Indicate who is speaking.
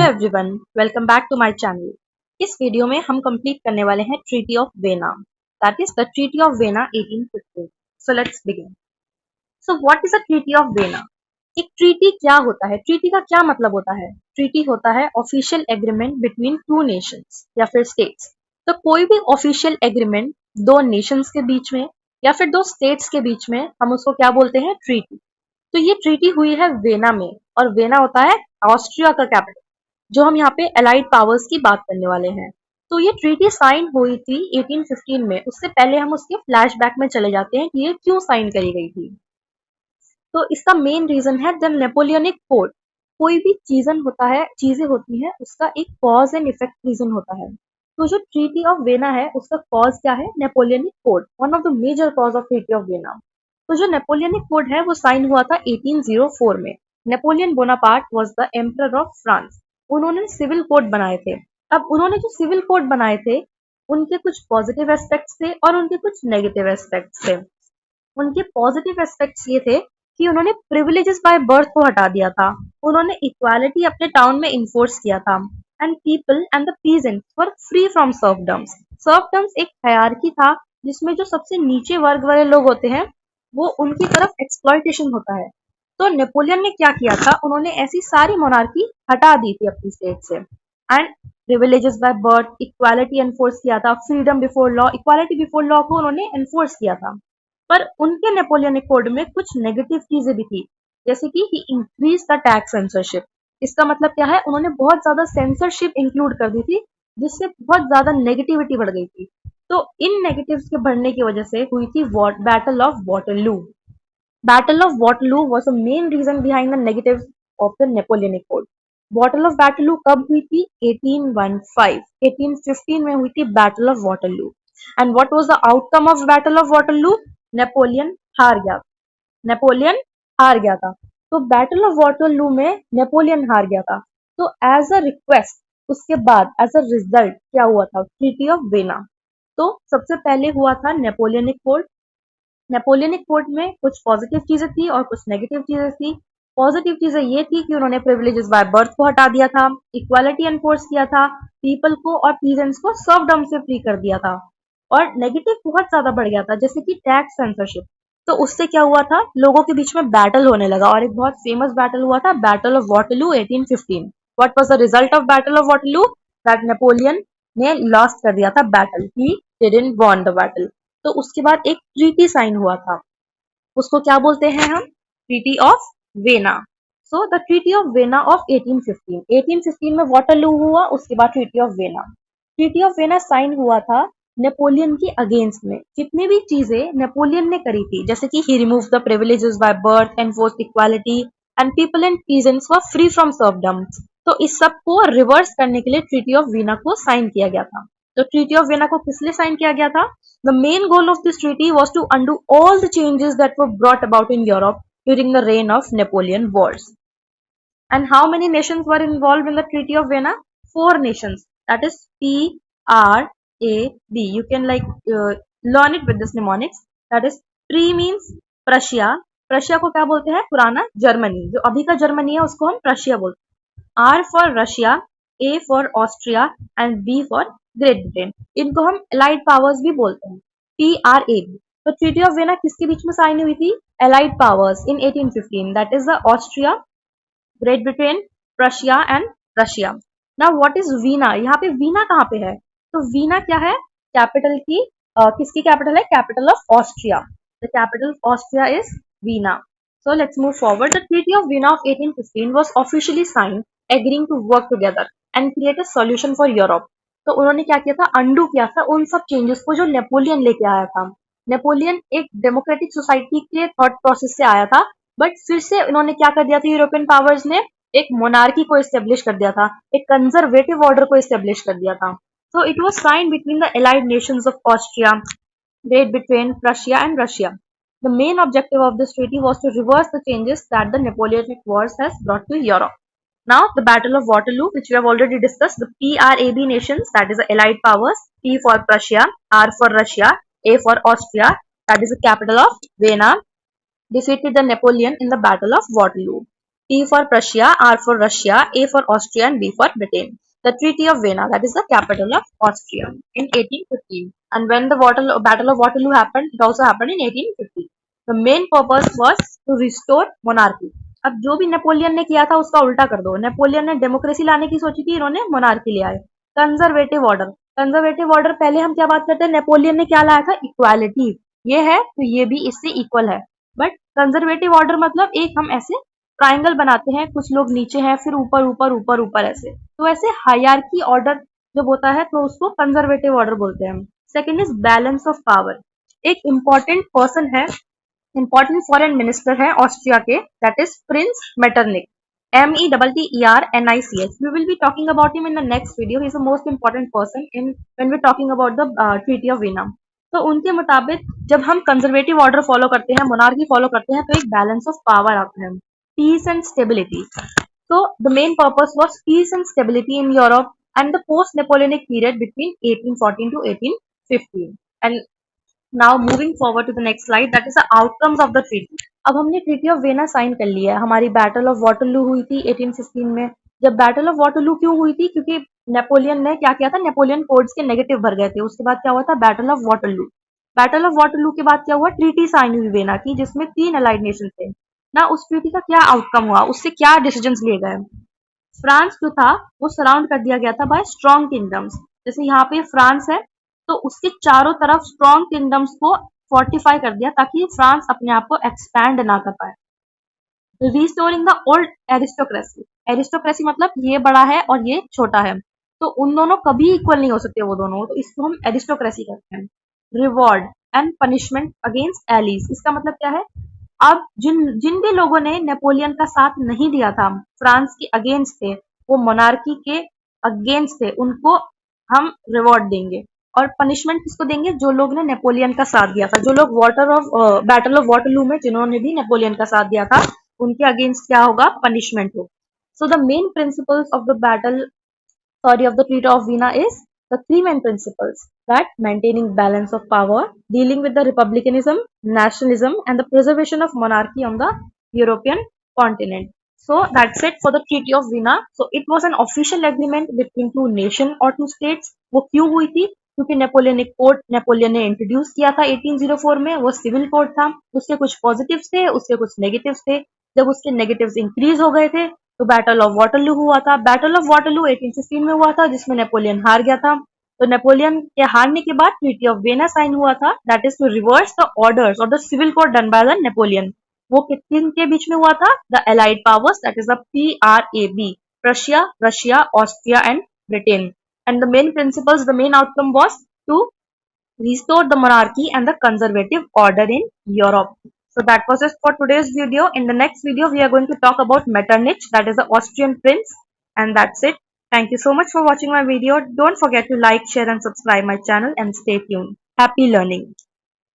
Speaker 1: Everyone, welcome back to my channel. इस video में हम कंप्लीट करने वाले हैं treaty of Vienna, that is the treaty of Vienna 1815। So let's begin. So what is a treaty of Vienna? एक treaty क्या होता है? ट्रीटी का क्या मतलब होता है? ट्रीटी होता है official agreement between two nations या फिर स्टेट्स। तो कोई भी ऑफिशियल एग्रीमेंट दो नेशंस के बीच में या फिर दो स्टेट्स के बीच में, हम उसको क्या बोलते हैं? ट्रीटी। तो ये ट्रीटी हुई है वेना में, और वेना होता है ऑस्ट्रिया का कैपिटल, जो हम यहाँ पे एलाइड पावर्स की बात करने वाले हैं। तो ये ट्रीटी साइन हुई थी 1815 में। उससे पहले हम उसके फ्लैशबैक में चले जाते हैं कि ये क्यों साइन करी गई थी। तो इसका मेन रीजन है द नेपोलियनिक कोड। कोई भी चीजें होती हैं, उसका एक कॉज एंड इफेक्ट रीजन होता है। तो जो ट्रीटी ऑफ वेना है, उसका कॉज क्या है? Napoleonic code, one of the major cause of treaty of Vienna. तो जो नेपोलियनिक कोड है वो साइन हुआ था 1804 में। Napoleon Bonaparte was the emperor of France. उन्होंने सिविल कोड बनाए थे। अब उन्होंने जो सिविल कोड बनाए थे, उनके कुछ पॉजिटिव एस्पेक्ट्स थे और उनके कुछ नेगेटिव एस्पेक्ट्स थे। उनके पॉजिटिव एस्पेक्ट्स ये थे कि उन्होंने प्रिविलेजेस बाय बर्थ को हटा दिया था। उन्होंने इक्वालिटी अपने टाउन में इन्फोर्स किया था। And people and the peasants were free from serfdoms. Serfdoms एक हायरार्की था जिसमें जो सबसे नीचे वर्ग वाले लोग होते हैं, वो उनकी तरफ एक्सप्लॉयटेशन होता है। तो नेपोलियन ने क्या किया था? उन्होंने ऐसी सारी मोनार्की हटा दी थी अपनी स्टेट से। And privileges by birth, equality enforce किया था, freedom before law, equality before law को उन्होंने एनफोर्स किया था। पर उनके नेपोलियनिक कोड में कुछ नेगेटिव चीजें भी थी, जैसे कि ही इंक्रीज द टैक्स सेंसरशिप। इसका मतलब क्या है? उन्होंने बहुत ज्यादा सेंसरशिप इंक्लूड कर दी थी, जिससे बहुत ज्यादा नेगेटिविटी बढ़ गई थी। तो इन नेगेटिव्स के बढ़ने की वजह से हुई थी battle of Waterloo. Battle of Waterloo was the main reason behind the negative of the Napoleonic code. Battle of Waterloo कब हुई थी? 1815। 1815 में हुई थी battle of Waterloo. And what was the outcome of battle of Waterloo? Napoleon हार गया। Napoleon हार गया था। तो बैटल ऑफ वाटरलू में नेपोलियन हार गया था। तो एज अ रिक्वेस्ट, उसके बाद एज अ रिजल्ट क्या हुआ था? Treaty of Vienna. तो सबसे पहले हुआ था नेपोलियनिक कोड। नेपोलियनिक कोड में कुछ पॉजिटिव चीजें थी और कुछ नेगेटिव चीजें थी। पॉजिटिव चीजें ये थी कि उन्होंने प्रिविलेजेस बाय बर्थ को हटा दिया था, इक्वालिटी एनफोर्स किया था, पीपल को और पीजेंट्स को सर्वडम से फ्री कर दिया था। और नेगेटिव बहुत ज्यादा बढ़ गया था, जैसे कि टैक्स सेंसरशिप। तो उससे क्या हुआ था? लोगों के बीच में बैटल होने लगा, और एक बहुत फेमस बैटल हुआ था, battle of Waterloo 1815। What was the result of battle of Waterloo? That Napoleon ने लॉस्ट कर दिया था battle, he didn't won the battle. तो उसके बाद एक ट्रीटी साइन हुआ था, उसको क्या बोलते हैं हम? Treaty of Vienna. So the treaty of Vienna of 1815। 1815 में वाटरलू हुआ, उसके बाद treaty of Vienna. Treaty of Vienna sign हुआ था नेपोलियन की अगेंस्ट में। जितनी भी चीजें नेपोलियन ने करी थी, जैसे कि he remove the privileges by birth, enforce equality, and people and peasants were free from serfdom. तो इस सब को रिवर्स करने के लिए ट्रीटी ऑफ वेना को साइन किया गया था। तो ट्रीटी ऑफ वेना को किस लिए साइन किया गया था? The main goal of this treaty was to undo all the changes that were brought about in Europe during the reign of Napoleon Wars. And how many nations were involved in the Treaty of Vienna? Four nations. That is P, R, A, B. You can learn it with this mnemonics. That is Pre means Prussia. Prussia को क्या बोलते हैं? पुराना Germany. जो अभी का Germany है उसको हम प्रशिया बोलते हैं। R for Russia, A for Austria and B for great Britain. इनको हम एलाइड पावर्स भी बोलते हैं, PRAB। तो ट्रीटी ऑफ वेना किसके बीच में साइन हुई थी? Allied powers in 1815, that is the Austria, great Britain, Prussia and Russia. Now what is Veena? यहाँ पे वीना कहाँ पे है? तो वीना क्या है? कैपिटल की किसकी कैपिटल है? Capital of Austria. The capital of Austria is Veena. So let's move forward. The Treaty of Vienna of 1815 was officially signed, agreeing to work together and create a solution for Europe. तो उन्होंने क्या किया था? Undo किया था उन सब changes को जो नेपोलियन लेके आया था। नेपोलियन एक डेमोक्रेटिक सोसाइटी के थॉट प्रोसेस से आया था, बट फिर से उन्होंने क्या कर दिया था? यूरोपियन पावर्स ने एक मोनार्की को एस्टेब्लिश कर दिया था, एक कंजर्वेटिव ऑर्डर को एस्टेब्लिश कर दिया था। So it was signed between the allied nations of Austria, Great Britain, Prussia and Russia. The main objective of this treaty was to reverse the changes that the Napoleonic Wars has brought to Europe. Now, the Battle of Waterloo, which we have already discussed, the PRAB nations, that is the Allied powers, P for Prussia, R for Russia, A for Austria, that is the capital of Vienna, defeated the Napoleon in the Battle of Waterloo. P for Prussia, R for Russia, A for Austria, and B for Britain. The Treaty of Vienna, that is the capital of Austria, in 1815. And when the Battle of Waterloo happened, it also happened in 1850. The main purpose was to restore monarchy. अब जो भी Napoleon ने किया था उसका उल्टा कर दो. नेपोलियन ने डेमोक्रेसी लाने की सोची थी, इन्होंने मोनार्की ले आए. Conservative order. कंजर्वेटिव ऑर्डर पहले हम क्या बात करते हैं, नेपोलियन ने क्या लाया था, इक्वालिटी. ये है तो ये भी इससे इक्वल है. बट कंजर्वेटिव ऑर्डर मतलब एक हम ऐसे ट्राइंगल बनाते हैं, कुछ लोग नीचे हैं, फिर ऊपर ऊपर ऊपर ऊपर ऐसे. तो ऐसे हायरार्की ऑर्डर जब होता है तो उसको कंजर्वेटिव ऑर्डर बोलते हैं. Second is balance of power. एक इम्पॉर्टेंट पर्सन है, इम्पॉर्टेंट फॉरेन मिनिस्टर है ऑस्ट्रिया के, that is Prince Metternich. METTERNICH. We will be talking about him in the next video. He is the most important person in when we're talking about the Treaty of Vienna. तो उनके मुताबिक जब हम conservative order follow करते हैं, monarchy follow करते हैं, तो एक बैलेंस ऑफ पावर आता है. Peace and stability. So the main purpose was peace and stability in Europe and the post-Napoleonic period between 1814 to 1815. And now moving forward to the next slide, that is the outcomes of the treaty. अब हमने treaty of Vienna sign कर लिया है. हमारी battle of Waterloo हुई थी 1815 में. जब बैटल ऑफ वाटरलू क्यों हुई थी, क्योंकि नेपोलियन ने क्या किया था, नेपोलियन कोड्स के नेगेटिव भर गए थे. उसके बाद क्या हुआ था, battle of Waterloo. Battle of Waterloo के बाद क्या हुआ, ट्रीटी साइन हुई वेना की, जिसमें 3 अलाइड नेशन थे ना. उस ट्रीटी का क्या आउटकम हुआ, उससे क्या डिसीजंस लिए गए. फ्रांस जो था वो सराउंड कर दिया गया था बाय स्ट्रॉन्ग किंगडम्स. जैसे यहाँ पे फ्रांस है तो उसके चारों तरफ स्ट्रॉन्ग किंगडम्स को फोर्टिफाई कर दिया ताकि फ्रांस अपने आप को एक्सपैंड ना कर पाए. Restoring the old aristocracy. Aristocracy मतलब ये बड़ा है और ये छोटा है, तो उन दोनों कभी इक्वल नहीं हो सकते वो दोनों, तो इसको हम एरिस्टोक्रेसी कहते हैं. Reward and punishment against allies. इसका मतलब क्या है, अब जिन जिन भी लोगों ने नेपोलियन का साथ नहीं दिया था, फ्रांस के अगेंस्ट थे, वो मोनार्की के अगेंस्ट थे, उनको हम रिवॉर्ड देंगे. और पनिशमेंट किसको देंगे, जो लोग ने नेपोलियन का साथ दिया था, जो लोग बैटल ऑफ वाटरलू में जिन्होंने भी नेपोलियन का साथ दिया था, उनके अगेंस्ट क्या होगा, पनिशमेंट हो. So the main principles of the of the Treaty of Vienna is the 3 main principles, that maintaining balance of power, dealing with the republicanism, nationalism, and the preservation of monarchy on the European continent. So that's it for the Treaty of Vienna. So it was an official agreement between 2 nations or 2 states. वो क्यों हुई थी, क्योंकि Napoleonic code Napoleon ने introduce किया था 1804 में. वो सिविल कोड था, उसके कुछ पॉजिटिव्स थे, उसके कुछ नेगेटिव्स थे. जब उसके नेगेटिव्स इंक्रीज हो गए थे तो बैटल ऑफ वाटरलू हुआ था. बैटल ऑफ वाटरलू 1816 में हुआ था, जिसमें नेपोलियन हार गया था. तो नेपोलियन के हारने के बाद ट्रीटी ऑफ वेना साइन हुआ था, that is to reverse the orders और the civil code done by the Napoleon. वो किन के बीच में हुआ था, the allied powers, that is the PRAB, Prussia, Russia, Austria and Britain. And the main principles, the main outcome was to restore the monarchy and the conservative order in Europe. So that was it for today's video. In the next video, we are going to talk about Metternich, that is the Austrian prince. And that's it. Thank you so much for watching my video. Don't forget to like, share and subscribe my channel and stay tuned. Happy learning.